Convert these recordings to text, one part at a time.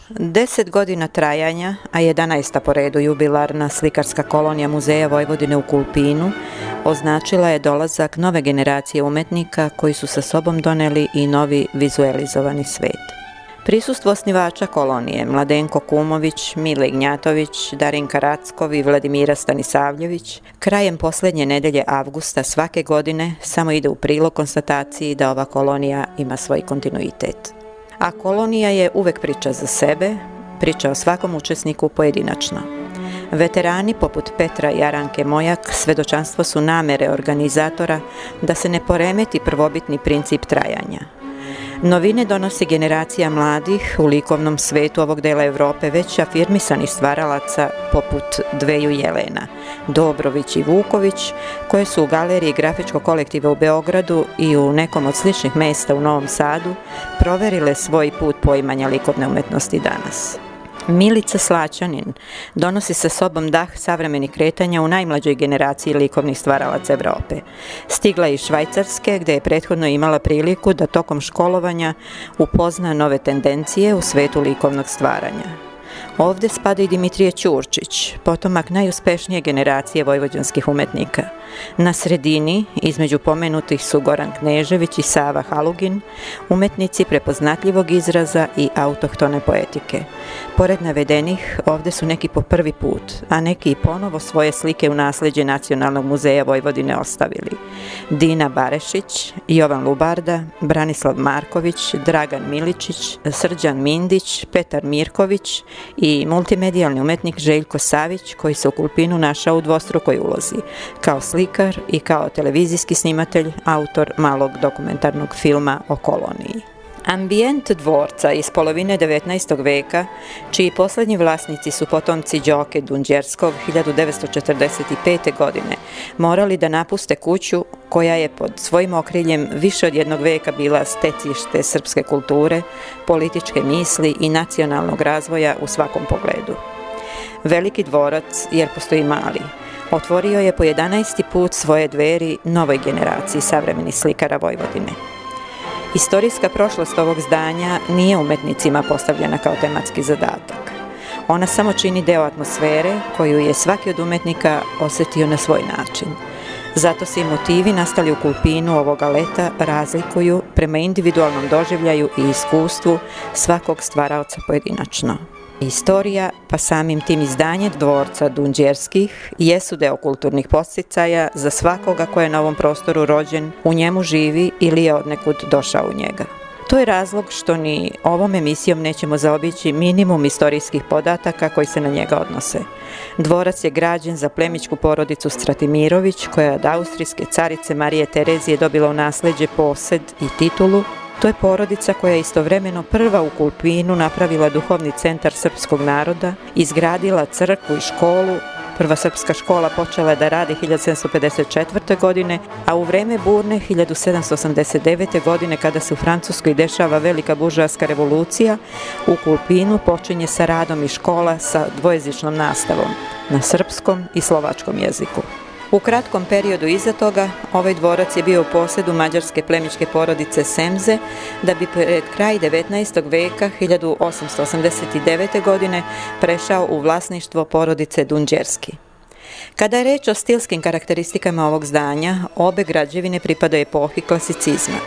10 godina trajanja, a 11. po redu jubilarna slikarska kolonija Muzeja Vojvodine u Kulpinu označila je dolazak nove generacije umetnika koji su sa sobom doneli i novi vizualizovani svet. Prisustvo osnivača kolonije Mladenko Kumović, Mile Ignjatović, Darinka Rackov i Vladimira Stanisavljević krajem posljednje nedelje avgusta svake godine samo ide u prilog konstataciji da ova kolonija ima svoj kontinuitet. A kolonija je uvek priča za sebe, priča o svakom učesniku pojedinačno. Veterani poput Petra i Aranke Mojak svedočanstvo su namere organizatora da se ne poremeti prvobitni princip trajanja. Novine donosi generacija mladih u likovnom svetu ovog dela Evrope već afirmisanih stvaralaca poput dveju Jelena, Dobrović i Vuković, koje su u galeriji grafičkog kolektiva u Beogradu i u nekom od sličnih mesta u Novom Sadu proverile svoj put poimanja likovne umetnosti danas. Milica Slaćanin donosi sa sobom dah savremenih kretanja u najmlađoj generaciji likovnih stvaralaca Evrope. Stigla je iz Švajcarske, gde je prethodno imala priliku da tokom školovanja upozna nove tendencije u svetu likovnog stvaranja. Ovde spada i Dimitrije Ćurčić, potomak najuspešnije generacije vojvođanskih umetnika. Na sredini, između pomenutih su Goran Knežević i Sava Halugin, umetnici prepoznatljivog izraza i autohtone poetike. Pored navedenih, ovde su neki po prvi put, a neki i ponovo svoje slike u nasleđe Nacionalnog muzeja Vojvodine ostavili. Dina Barešić, Jovan Lubarda, Branislav Marković, Dragan Miličić, Srđan Mindić, Petar Mirković i multimedijalni umetnik Željko Savić, koji se u Kulpinu našao u dvostrukoj ulozi, kao slikar i kao televizijski snimatelj, autor malog dokumentarnog filma o koloniji. Ambijent dvorca iz polovine 19. veka, čiji poslednji vlasnici su potomci Đoke Dunđerskog 1945. godine, morali da napuste kuću koja je pod svojim okriljem više od jednog veka bila stecište srpske kulture, političke misli i nacionalnog razvoja u svakom pogledu. Veliki dvorac, jer postoji mali, otvorio je po 11. put svoje dveri novoj generaciji savremenih slikara Vojvodine. Istorijska prošlost ovog zdanja nije umetnicima postavljena kao tematski zadatak. Ona samo čini deo atmosfere koju je svaki od umetnika osetio na svoj način. Zato se i motivi nastali u Kulpinu ovoga leta razlikuju prema individualnom doživljaju i iskustvu svakog stvaraoca pojedinačno. Istorija, pa samim tim izdanje dvorca Dunđerskih, jesu deo kulturnih podsticaja za svakoga ko je na ovom prostoru rođen, u njemu živi ili je odnekud došao u njega. To je razlog što ni ovom emisijom nećemo zaobići minimum istorijskih podataka koji se na njega odnose. Dvorac je građen za plemićku porodicu Stratimirović, koja je od austrijske carice Marije Terezije dobila u nasleđe posed i titulu. To je porodica koja je istovremeno prva u Kulpinu napravila duhovni centar srpskog naroda, izgradila crkvu i školu. Prva srpska škola počela je da radi 1754. godine, a u vreme burne 1789. godine, kada se u Francuskoj dešava velika buržoaska revolucija, u Kulpinu počinje sa radom i škola sa dvojezičnom nastavom, na srpskom i slovačkom jeziku. U kratkom periodu iza toga, ovaj dvorac je bio u posedu mađarske plemićke porodice Semze, da bi pred kraj 19. veka 1889. godine prešao u vlasništvo porodice Dunđerski. Kada je reč o stilskim karakteristikama ovog zdanja, obe građevine pripadaju epohi klasicizma.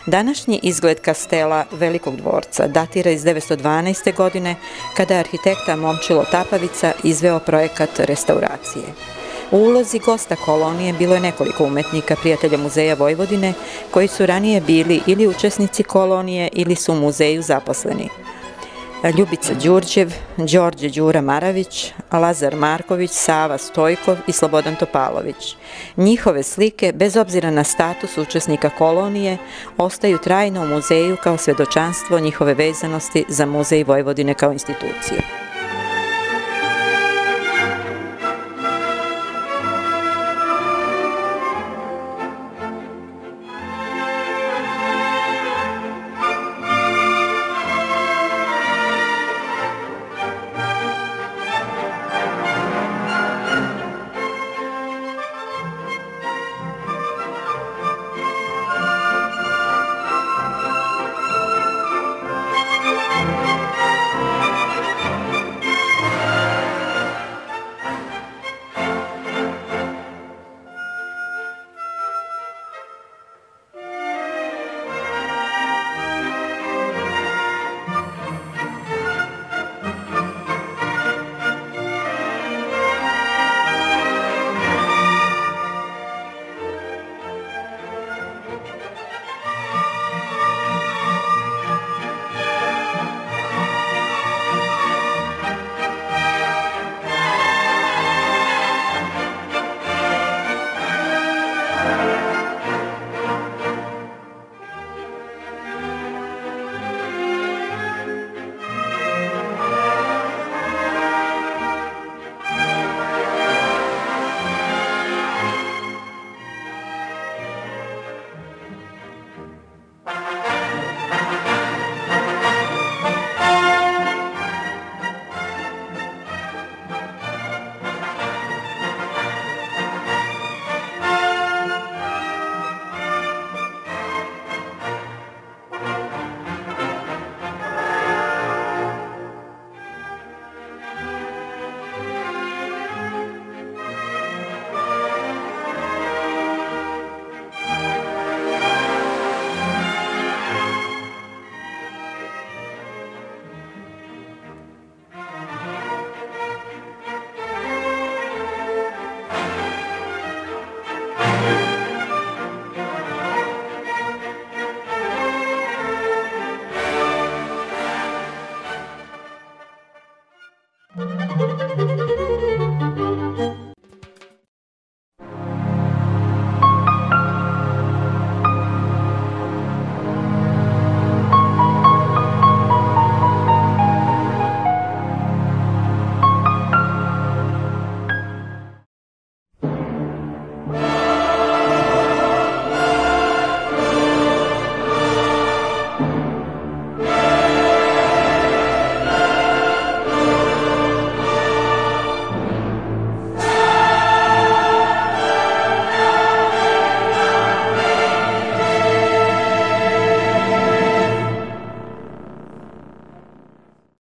Današnji izgled kastela Velikog dvorca datira iz 912. godine, kada je arhitekta Momčilo Tapavica izveo projekat restauracije. U ulozi gosta kolonije bilo je nekoliko umetnika, prijatelja Muzeja Vojvodine, koji su ranije bili ili učesnici kolonije ili su u muzeju zaposleni. Ljubica Đurđev, Đorđe Đura Maravić, Lazar Marković, Sava Stojkov i Slobodan Topalović. Njihove slike, bez obzira na status učesnika kolonije, ostaju trajno u muzeju kao svedočanstvo njihove vezanosti za Muzej Vojvodine kao instituciju.